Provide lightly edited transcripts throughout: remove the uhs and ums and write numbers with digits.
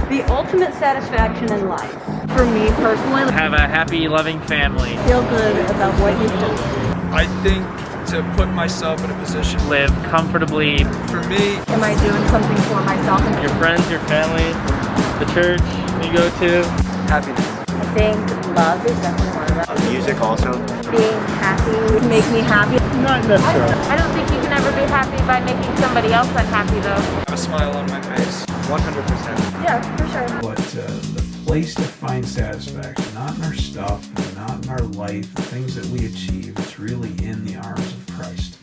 The ultimate satisfaction in life, for me personally, Have a happy, loving family. feel good about what you've done. I think to put myself in a position. Live comfortably. For me, Am I doing something for myself? Your friends, your family, the church you go to. happiness. I think love is definitely one of them. Music also. Being happy Would make me happy. Not necessarily. I don't think you can ever be happy by making somebody else unhappy, though. Have a smile on my face. 100%. Yeah, for sure. But the place to find satisfaction, not in our stuff, and not in our life, the things that we achieve, it's really in the arms of Christ.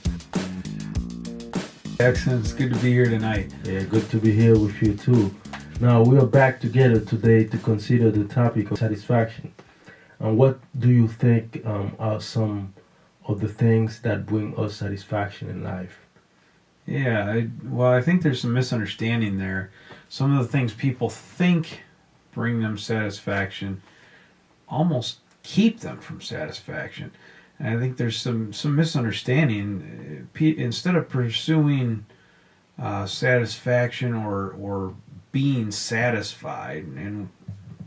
Excellent. It's good to be here tonight. Yeah, good to be here with you too. Now, we are back together today to consider the topic of satisfaction. And what do you think are some of the things that bring us satisfaction in life? Yeah, I think there's some misunderstanding there. Some of the things people think bring them satisfaction almost keep them from satisfaction. And I think there's some misunderstanding. Instead of pursuing satisfaction or being satisfied, and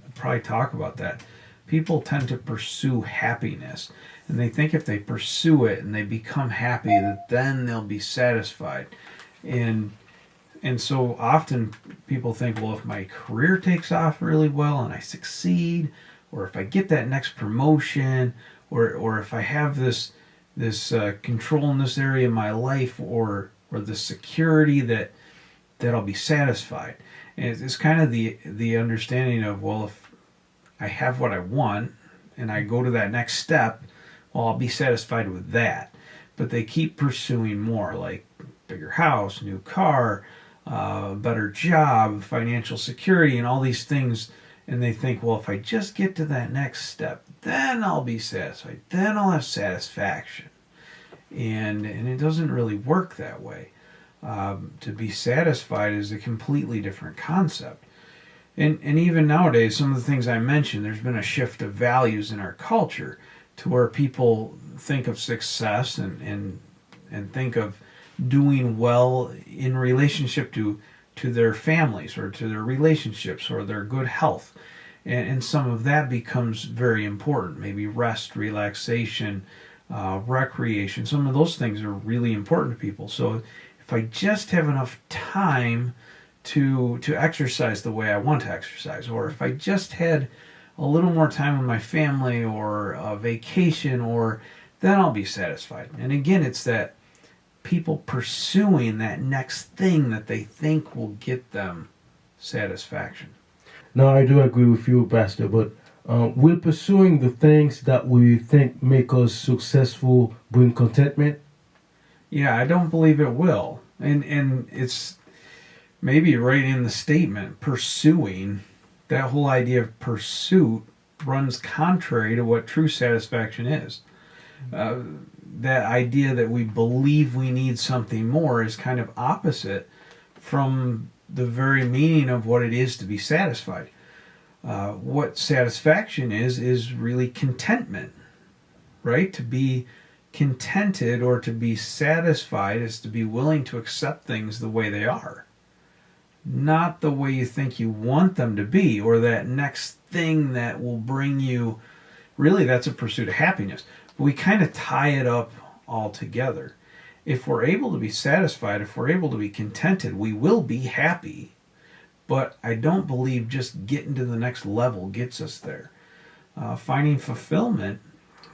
I'll probably talk about that, people tend to pursue happiness. And they think if they pursue it and they become happy, that then they'll be satisfied. And so often people think, well, if my career takes off really well and I succeed, or if I get that next promotion, or if I have this control in this area of my life, or the security, that I'll be satisfied. And it's kind of the understanding of, well, if I have what I want and I go to that next step, well, I'll be satisfied with that. But they keep pursuing more, like bigger house, new car, better job, financial security, and all these things. And they think, well, if I just get to that next step, then I'll be satisfied. Then I'll have satisfaction. And it doesn't really work that way. To be satisfied is a completely different concept. And even nowadays, some of the things I mentioned, there's been a shift of values in our culture to where people think of success and think of doing well in relationship to their families or to their relationships or their good health. And some of that becomes very important. Maybe rest, relaxation, recreation. Some of those things are really important to people. So if I just have enough time to exercise the way I want to exercise, or if I just had a little more time with my family or a vacation, then I'll be satisfied. And again, it's that people pursuing that next thing that they think will get them satisfaction. Now, I do agree with you, Pastor, but will pursuing the things that we think make us successful bring contentment? Yeah, I don't believe it will. And it's maybe right in the statement, pursuing, that whole idea of pursuit runs contrary to what true satisfaction is. That idea that we believe we need something more is kind of opposite from the very meaning of what it is to be satisfied. What satisfaction is really contentment, right? To be contented or to be satisfied is to be willing to accept things the way they are, not the way you think you want them to be, or that next thing that will bring you. Really, that's a pursuit of happiness. But we kind of tie it up all together. If we're able to be satisfied, if we're able to be contented, we will be happy. But I don't believe just getting to the next level gets us there. Finding fulfillment,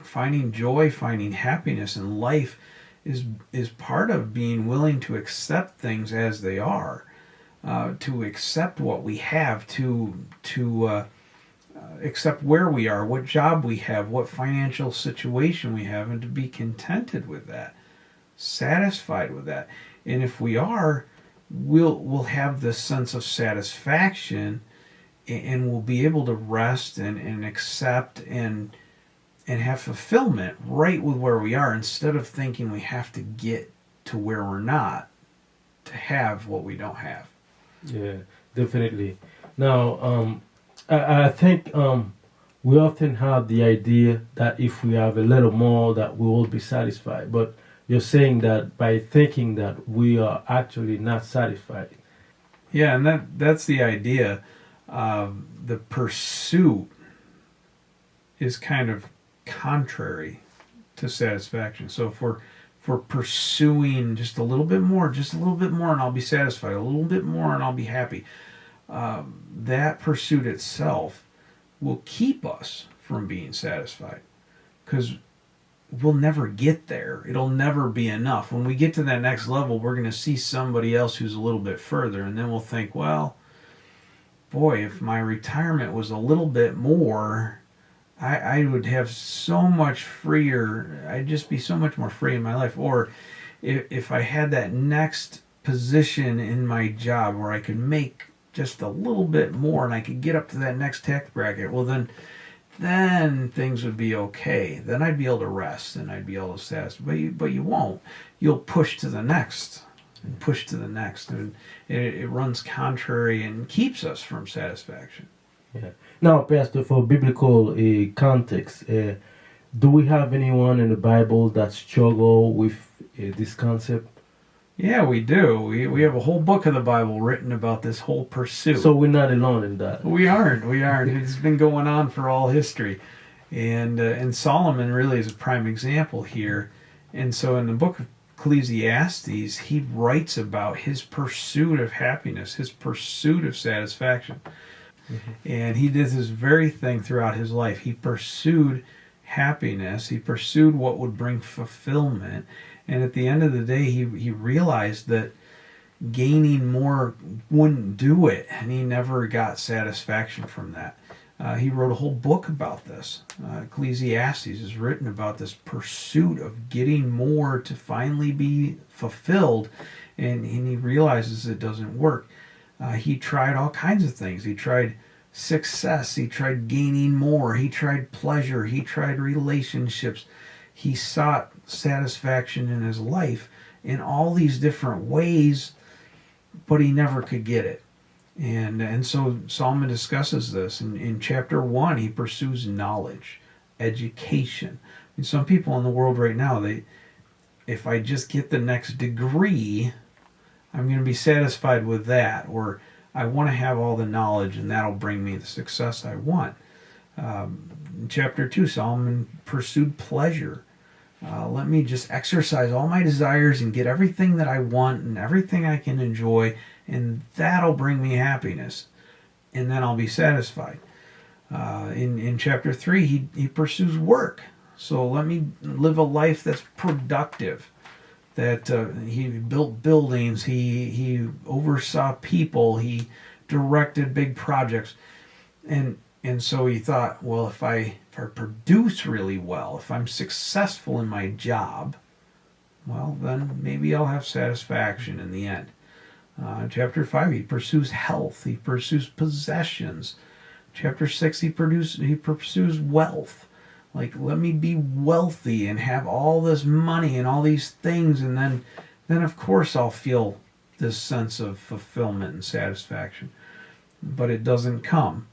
finding joy, finding happiness in life is part of being willing to accept things as they are, to accept what we have, to accept where we are, what job we have, what financial situation we have, and to be contented with that, satisfied with that. And if we are, we'll have this sense of satisfaction, and we'll be able to rest and accept and have fulfillment right with where we are, instead of thinking we have to get to where we're not to have what we don't have. Yeah, definitely. Now, I think we often have the idea that if we have a little more, that we will be satisfied. But you're saying that by thinking that we are actually not satisfied. Yeah, and that's the idea. the pursuit is kind of contrary to satisfaction. So if we're pursuing just a little bit more, and I'll be satisfied, a little bit more and I'll be happy, that pursuit itself will keep us from being satisfied, because we'll never get there. It'll never be enough. When we get to that next level, we're going to see somebody else who's a little bit further, and then we'll think, well, boy, if my retirement was a little bit more, I would have so much freer, I'd just be so much more free in my life. Or if I had that next position in my job where I could make just a little bit more and I could get up to that next tax bracket, well then things would be okay. Then I'd be able to rest and I'd be able to satisfy. But you won't. You'll push to the next and push to the next, and it runs contrary and keeps us from satisfaction. Yeah. Now, Pastor, for biblical context, do we have anyone in the Bible that struggle with this concept? Yeah, we do. We have a whole book of the Bible written about this whole pursuit. So we're not alone in that. We aren't. It's been going on for all history, and Solomon really is a prime example here. And so in the book of Ecclesiastes, he writes about his pursuit of happiness, his pursuit of satisfaction. Mm-hmm. And he did this very thing throughout his life. He pursued happiness. He pursued what would bring fulfillment. And at the end of the day, he realized that gaining more wouldn't do it. And he never got satisfaction from that. He wrote a whole book about this. Ecclesiastes is written about this pursuit of getting more to finally be fulfilled. And he realizes it doesn't work. He tried all kinds of things. He tried success. He tried gaining more. He tried pleasure. He tried relationships. He sought satisfaction in his life in all these different ways, but he never could get it. And so Solomon discusses this. In chapter 1, he pursues knowledge, education. I mean, some people in the world right now, if I just get the next degree, I'm going to be satisfied with that, or I want to have all the knowledge and that'll bring me the success I want. In chapter 2, Solomon pursued pleasure. Let me just exercise all my desires and get everything that I want and everything I can enjoy, and that'll bring me happiness, and then I'll be satisfied. In chapter 3, he pursues work. So let me live a life that's productive. That he built buildings, he oversaw people, he directed big projects, and so he thought, well, if I produce really well, if I'm successful in my job, well, then maybe I'll have satisfaction in the end. Chapter 5, he pursues health, he pursues possessions. Chapter 6, he pursues wealth. Like, let me be wealthy and have all this money and all these things, and then of course I'll feel this sense of fulfillment and satisfaction. But it doesn't come.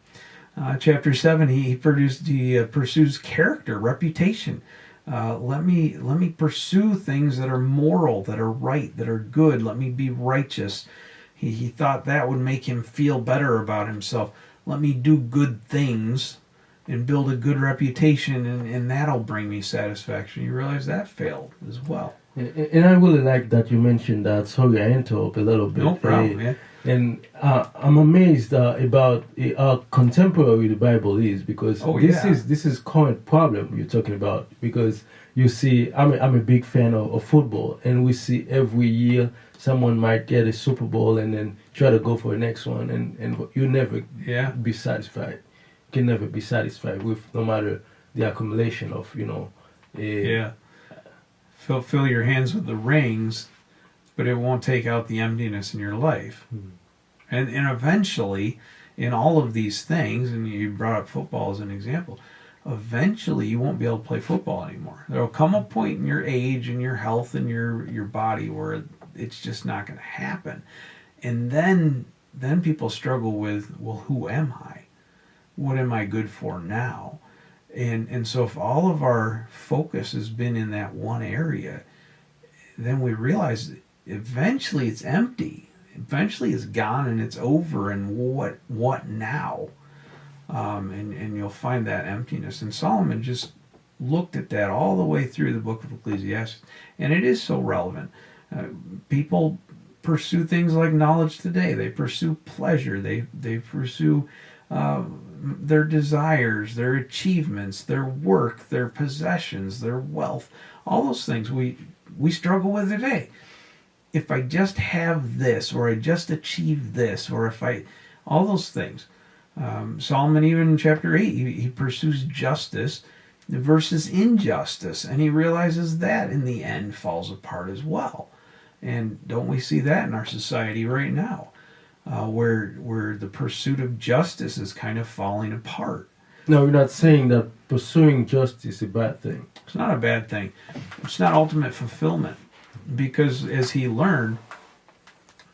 Chapter 7, he pursues character, reputation. Let me pursue things that are moral, that are right, that are good. Let me be righteous. He thought that would make him feel better about himself. Let me do good things and build a good reputation, and that'll bring me satisfaction. You realize that failed as well. And I really like that you mentioned that. Sorry, I interrupt a little bit. No problem, man. And I'm amazed about how contemporary the Bible is, because this is current problem you're talking about. Because you see, I'm a big fan of football, and we see every year someone might get a Super Bowl and then try to go for the next one, and you never be satisfied. Can never be satisfied with, no matter the accumulation of fill your hands with the rings, but it won't take out the emptiness in your life. And eventually, in all of these things, and you brought up football as an example, eventually you won't be able to play football anymore. There'll come a point in your age and your health and your body where it's just not going to happen. And then people struggle with, well, who am I? What am I good for now? And so if all of our focus has been in that one area, then we realize eventually it's empty. eventually is gone and it's over, and what now? And you'll find that emptiness. And Solomon just looked at that all the way through the book of Ecclesiastes, and it is so relevant. People pursue things like knowledge today. They pursue pleasure. They pursue their desires, their achievements, their work, their possessions, their wealth. All those things we struggle with today. If I just have this, or I just achieve this, or if I, all those things. Solomon, even in chapter 8, he pursues justice versus injustice, and he realizes that in the end falls apart as well. And don't we see that in our society right now, where the pursuit of justice is kind of falling apart? No, we're not saying that pursuing justice is a bad thing. It's not a bad thing. It's not ultimate fulfillment, because as he learned,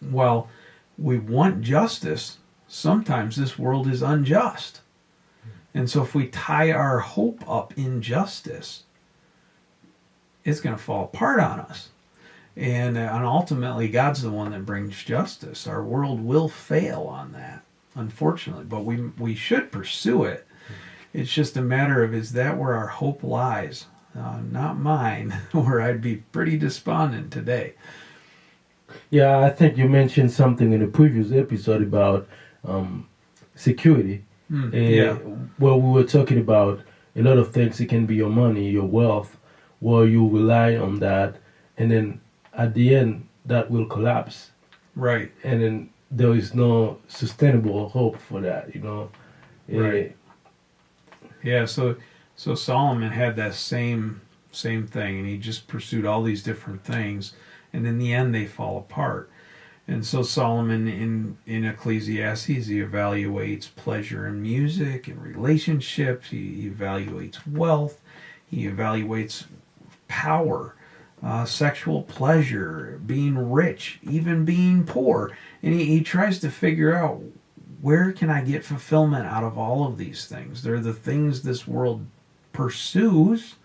well, we want justice. Sometimes this world is unjust. And so if we tie our hope up in justice, it's going to fall apart on us. And ultimately, God's the one that brings justice. Our world will fail on that, unfortunately. But we should pursue it. It's just a matter of, is that where our hope lies? Not mine, where I'd be pretty despondent today. Yeah, I think you mentioned something in the previous episode about security. Yeah. Well, we were talking about a lot of things. It can be your money, your wealth, where you rely on that, and then at the end, that will collapse. Right. And then there is no sustainable hope for that, Right. Yeah, so Solomon had that same thing, and he just pursued all these different things, and in the end they fall apart. And so Solomon in Ecclesiastes, he evaluates pleasure in music and relationships, he evaluates wealth, he evaluates power, sexual pleasure, being rich, even being poor. And he tries to figure out, where can I get fulfillment out of all of these things? They're the things this world pursues.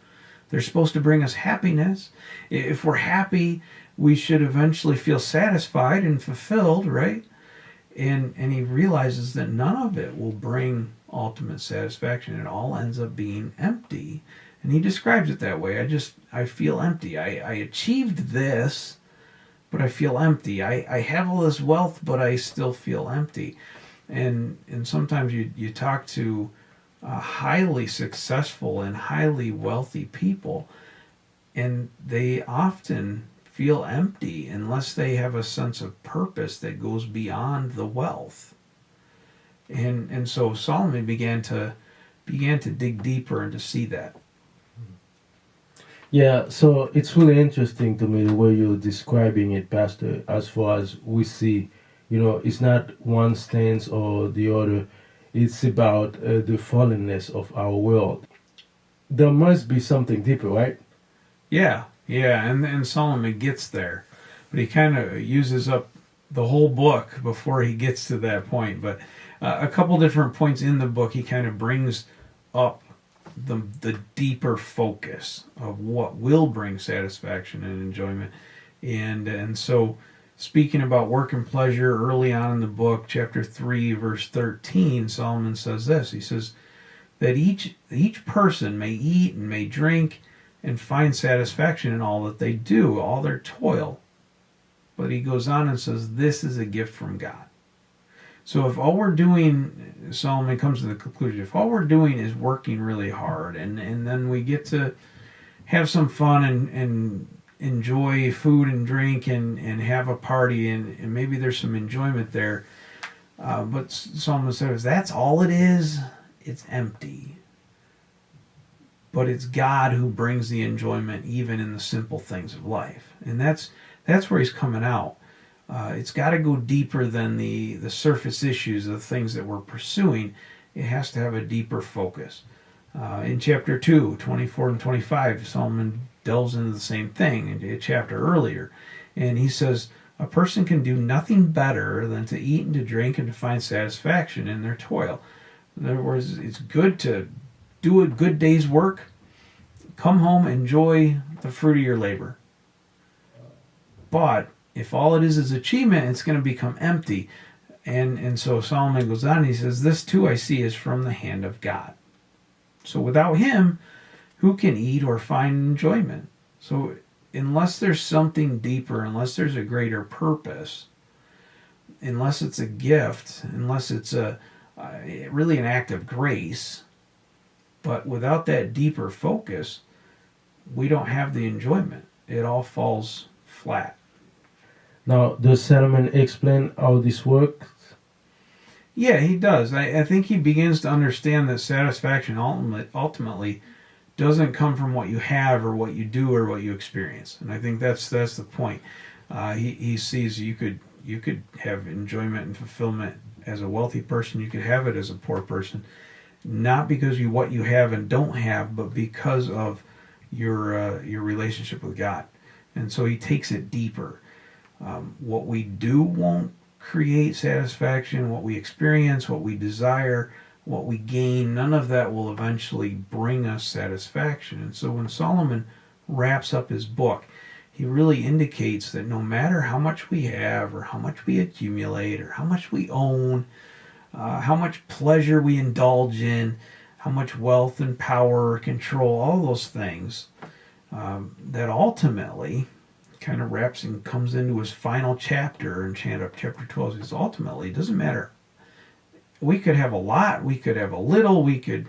They're supposed to bring us happiness. If we're happy, we should eventually feel satisfied and fulfilled, right? And he realizes that none of it will bring ultimate satisfaction. It all ends up being empty. And he describes it that way. I feel empty. I achieved this, but I feel empty. I have all this wealth, but I still feel empty. And sometimes you talk to highly successful and highly wealthy people, and they often feel empty unless they have a sense of purpose that goes beyond the wealth. And so Solomon began to dig deeper and to see that. Yeah, so it's really interesting to me the way you're describing it, Pastor, as far as we see. It's not one stance or the other. It's about the fallenness of our world. There must be something deeper, right? Yeah, and Solomon gets there. But he kind of uses up the whole book before he gets to that point. But a couple different points in the book, he kind of brings up the deeper focus of what will bring satisfaction and enjoyment. And so, speaking about work and pleasure, early on in the book, chapter 3, verse 13, Solomon says this. He says that each person may eat and may drink and find satisfaction in all that they do, all their toil. But he goes on and says, this is a gift from God. So if all we're doing, Solomon comes to the conclusion, if all we're doing is working really hard, and then we get to have some fun and enjoy food and drink and have a party, and maybe there's some enjoyment there, but Solomon says that's all it is, it's empty. But it's God who brings the enjoyment even in the simple things of life. And that's where he's coming out. It's got to go deeper than the surface issues of the things that we're pursuing. It has to have a deeper focus. In chapter 2, 24 and 25, Solomon delves into the same thing in a chapter earlier. And he says, a person can do nothing better than to eat and to drink and to find satisfaction in their toil. In other words, it's good to do a good day's work, come home, enjoy the fruit of your labor. But if all it is achievement, it's going to become empty. And so Solomon goes on, he says, this too I see is from the hand of God. So without him, who can eat or find enjoyment? So unless there's something deeper, unless there's a greater purpose, unless it's a gift, unless it's really an act of grace, but without that deeper focus, we don't have the enjoyment. It all falls flat. Now, does Solomon explain how this works? Yeah, he does. I think he begins to understand that satisfaction ultimately doesn't come from what you have or what you do or what you experience. And I think that's the point. He sees you could have enjoyment and fulfillment as a wealthy person. You could have it as a poor person, not because you what you have and don't have, but because of your relationship with God. And so he takes it deeper. What we do won't create satisfaction. What we experience, what we desire, what we gain, none of that will eventually bring us satisfaction. And so when Solomon wraps up his book, he really indicates that no matter how much we have or how much we accumulate or how much we own, how much pleasure we indulge in, how much wealth and power or control, all those things, that ultimately kind of wraps and comes into his final chapter in chapter 12. Because ultimately, it doesn't matter. We could have a lot, we could have a little, we could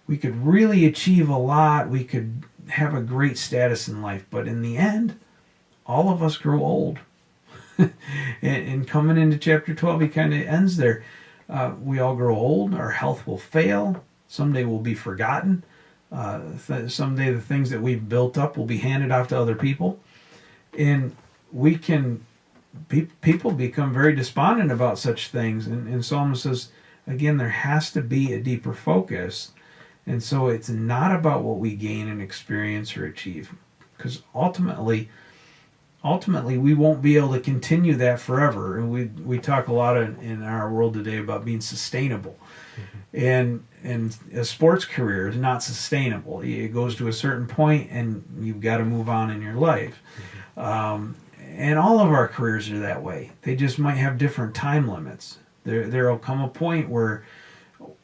really achieve a lot, we could have a great status in life, but in the end, all of us grow old. and coming into chapter 12, he kind of ends there. We all grow old, our health will fail, someday we'll be forgotten, someday the things that we've built up will be handed off to other people. And people become very despondent about such things. And Solomon says, again, there has to be a deeper focus. And so it's not about what we gain and experience or achieve. Because ultimately we won't be able to continue that forever. And we talk a lot in our world today about being sustainable. And a sports career is not sustainable. It goes to a certain point and you've got to move on in your life. And all of our careers are that way. They just might have different time limits. There'll come a point where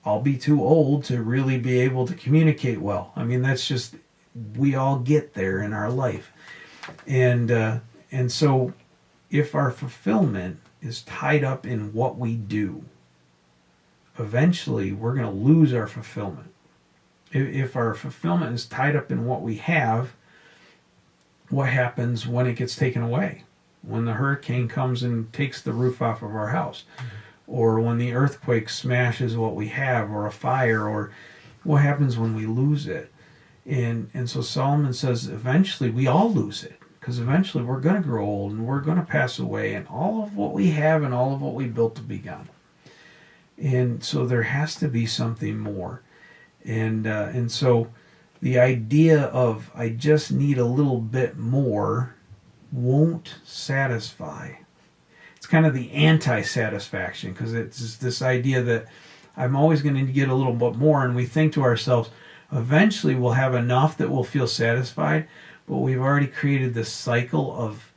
I'll be too old to really be able to communicate well. I mean, that's just, we all get there in our life. And so if our fulfillment is tied up in what we do, eventually we're going to lose our fulfillment. If our fulfillment is tied up in what we have, what happens when it gets taken away? When the hurricane comes and takes the roof off of our house, or when the earthquake smashes what we have, or a fire, or what happens when we lose it? And so Solomon says eventually we all lose it, because eventually we're going to grow old and we're going to pass away, and all of what we have and all of what we built to be gone. And so there has to be something more. And so the idea of I just need a little bit more won't satisfy. It's kind of the anti-satisfaction, because it's this idea that I'm always going to get a little bit more, and we think to ourselves, eventually we'll have enough that we'll feel satisfied, but we've already created this cycle of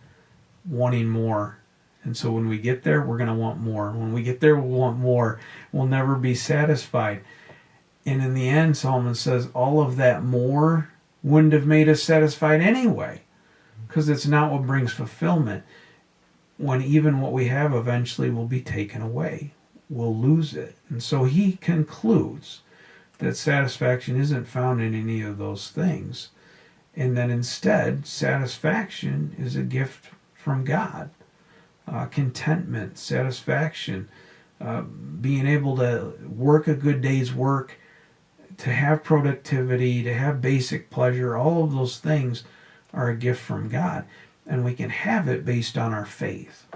wanting more. And so when we get there, we're going to want more. When we get there, we'll want more. We'll never be satisfied. And in the end, Solomon says all of that more wouldn't have made us satisfied anyway, because it's not what brings fulfillment. When even what we have eventually will be taken away, we'll lose it. And so he concludes that satisfaction isn't found in any of those things, and that instead satisfaction is a gift from God. Contentment, satisfaction, being able to work a good day's work, to have productivity, to have basic pleasure, all of those things are a gift from God. And we can have it based on our faith.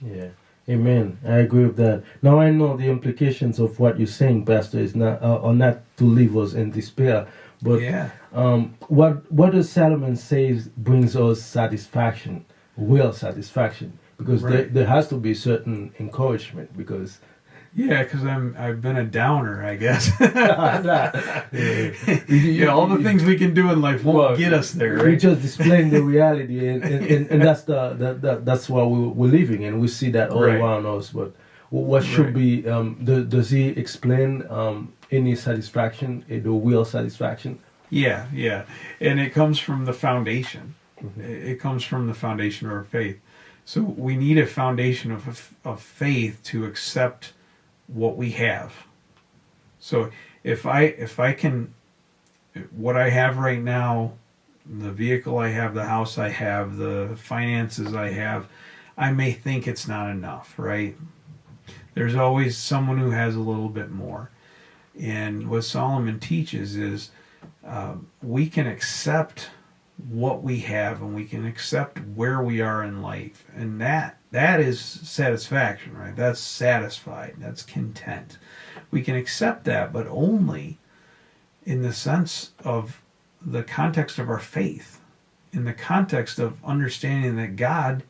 Yeah. Amen. I agree with that. Now I know the implications of what you're saying, Pastor, is not are not to leave us in despair. But yeah. What does Solomon say brings us satisfaction, real satisfaction? Because right. there has to be certain encouragement, because Yeah, because I've been a downer, I guess. Yeah, all the things we can do in life won't get us there. We're Right? just displaying the reality, and that's that's what we're living, and we see that all Right. around us. But what should Right. be? Does he explain any satisfaction, the real satisfaction? Yeah, and it comes from the foundation. It comes from the foundation of our faith. So we need a foundation of faith to accept what we have. So if I can, what I have right now, the vehicle I have, the house I have, the finances I have, I may think it's not enough, right? There's always someone who has a little bit more. And what Solomon teaches is we can accept what we have, and we can accept where we are in life, and that is satisfaction, right? That's satisfied, that's content. We can accept that, but only in the sense of the context of our faith, in the context of understanding that God,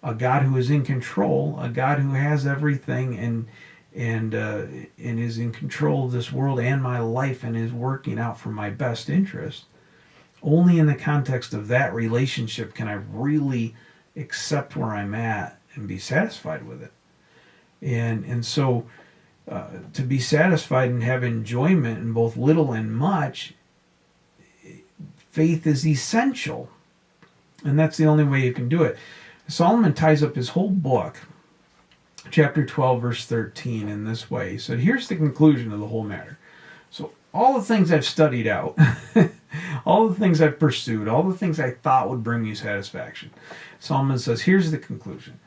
a God who is in control, a God who has everything and is in control of this world and my life and is working out for my best interest. Only in the context of that relationship can I really accept where I'm at and be satisfied with it. And so to be satisfied and have enjoyment in both little and much, faith is essential. And that's the only way you can do it. Solomon ties up his whole book, chapter 12, verse 13, in this way. He said, here's the conclusion of the whole matter. So all the things I've studied out, all the things I've pursued, all the things I thought would bring me satisfaction. Solomon says, here's the conclusion.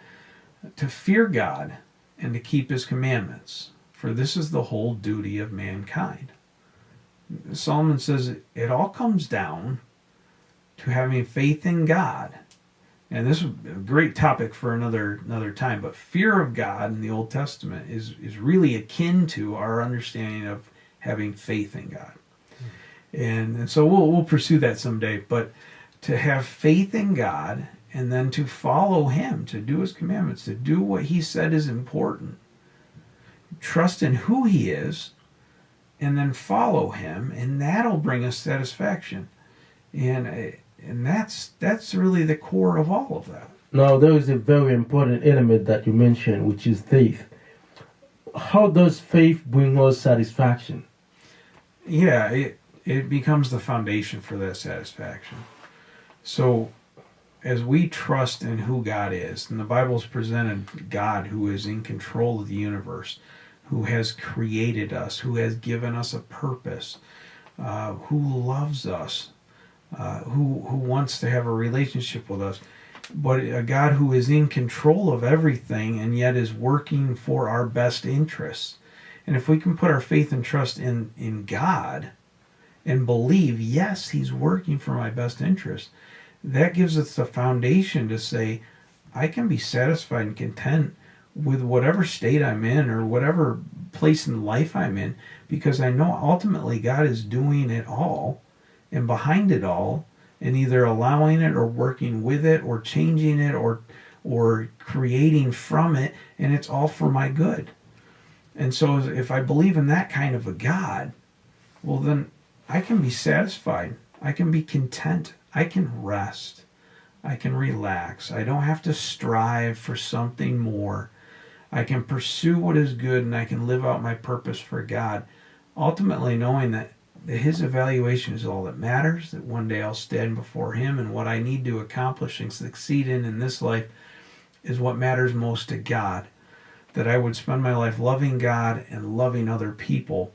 To fear God and to keep his commandments, for this is the whole duty of mankind. Solomon says it all comes down to having faith in God. And this is a great topic for another time, but fear of God in the Old Testament is really akin to our understanding of having faith in God. And so we'll pursue that someday. But to have faith in God and then to follow him, to do his commandments, to do what he said is important, trust in who he is, and then follow him, and that'll bring us satisfaction. And that's really the core of all of that. Now, there is a very important element that you mentioned, which is faith. How does faith bring us satisfaction? Yeah, it becomes the foundation for that satisfaction. So as we trust in who God is, and the Bible's presented God who is in control of the universe, who has created us, who has given us a purpose, who loves us, who wants to have a relationship with us, but a God who is in control of everything and yet is working for our best interests. And if we can put our faith and trust in God and believe, yes, he's working for my best interest, that gives us the foundation to say, I can be satisfied and content with whatever state I'm in or whatever place in life I'm in, because I know ultimately God is doing it all and behind it all, and either allowing it or working with it or changing it or creating from it, and it's all for my good. And so if I believe in that kind of a God, well then I can be satisfied. I can be content. I can rest. I can relax. I don't have to strive for something more. I can pursue what is good, and I can live out my purpose for God, ultimately knowing that his evaluation is all that matters, that one day I'll stand before him, and what I need to accomplish and succeed in this life is what matters most to God. That I would spend my life loving God and loving other people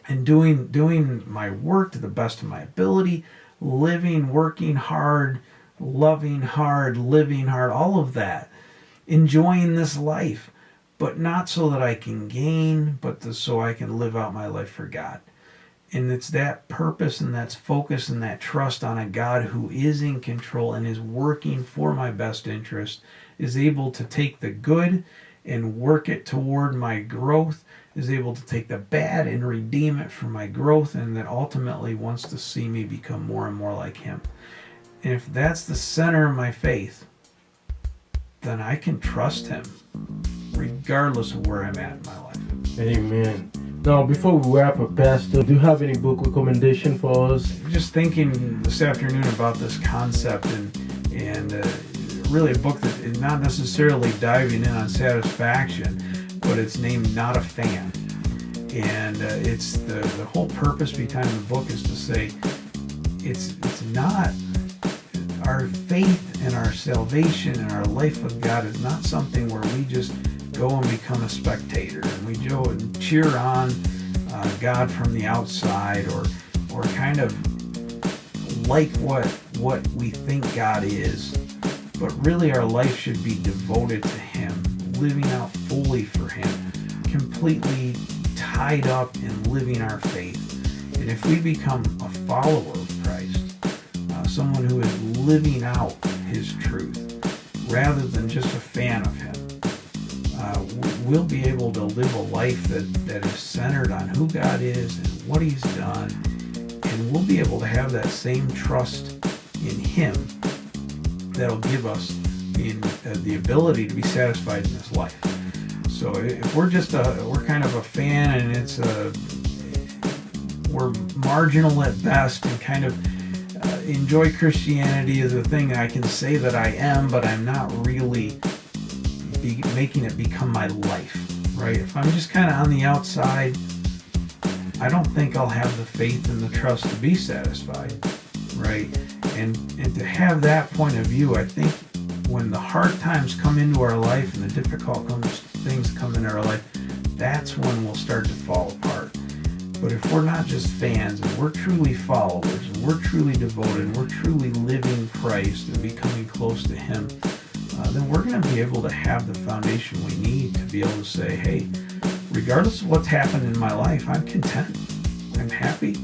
and doing my work to the best of my ability, living, working hard, loving hard, living hard, all of that, enjoying this life, but not so that I can gain, but so I can live out my life for God. And it's that purpose and that focus and that trust on a God who is in control and is working for my best interest, is able to take the good and work it toward my growth, is able to take the bad and redeem it for my growth, and that ultimately wants to see me become more and more like him. And if that's the center of my faith, then I can trust him regardless of where I'm at in my life. Amen. Now, before we wrap up, Pastor, do you have any book recommendation for us? Just thinking this afternoon about this concept and really a book that is not necessarily diving in on satisfaction, but it's named Not a Fan. And it's the whole purpose behind the book is to say it's not our faith and our salvation and our life with God is not something where we just go and become a spectator and we go and cheer on God from the outside or kind of like what we think God is, but really our life should be devoted to Him, living out fully for Him, completely tied up in living our faith. And if we become a follower of Christ, someone who is living out His truth rather than just a fan of Him, we'll be able to live a life that is centered on who God is and what He's done, and we'll be able to have that same trust in Him that'll give us the ability to be satisfied in this life. So if we're just we're kind of a fan and we're marginal at best and kind of enjoy Christianity as a thing I can say that I am, but I'm not really making it become my life, right? If I'm just kind of on the outside, I don't think I'll have the faith and the trust to be satisfied, right? And to have that point of view, I think when the hard times come into our life and the difficult things come into our life, that's when we'll start to fall apart. But if we're not just fans and we're truly followers and we're truly devoted and we're truly living Christ and becoming close to Him, then we're going to be able to have the foundation we need to be able to say, hey, regardless of what's happened in my life, I'm content, I'm happy,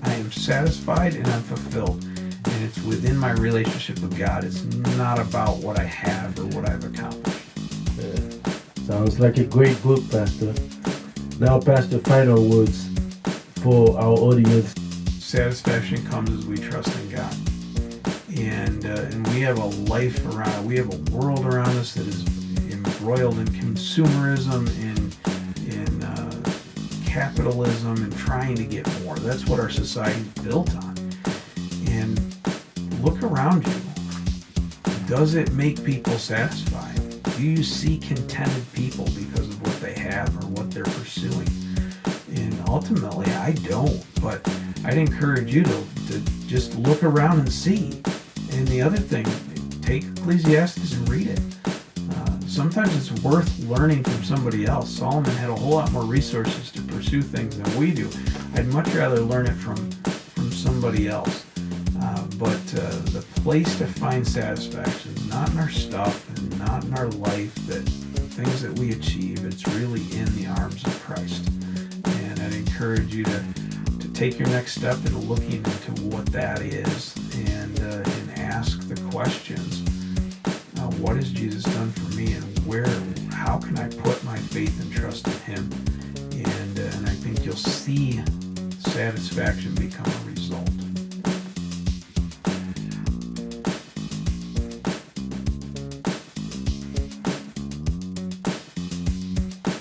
I am satisfied, and I'm fulfilled. And it's within my relationship with God. It's not about what I have or what I've accomplished. Sounds like a great book, Pastor. Now, Pastor, final words for our audience. Satisfaction comes as we trust in God. And we have a life around, we have a world around us that is embroiled in consumerism, in capitalism, and trying to get more. That's what our society is built on. And look around you. Does it make people satisfied? Do you see contented people because of what they have or what they're pursuing? And ultimately, I don't. But I'd encourage you to just look around and see. And the other thing, take Ecclesiastes and read it. Sometimes it's worth learning from somebody else. Solomon had a whole lot more resources to pursue things than we do. I'd much rather learn it from somebody else. But the place to find satisfaction is not in our stuff and not in our life, that things that we achieve. It's really in the arms of Christ. And I'd encourage you to take your next step into looking into what that is and ask the questions. What has Jesus done for me, and how can I put my faith and trust in Him? And I think you'll see satisfaction become a result.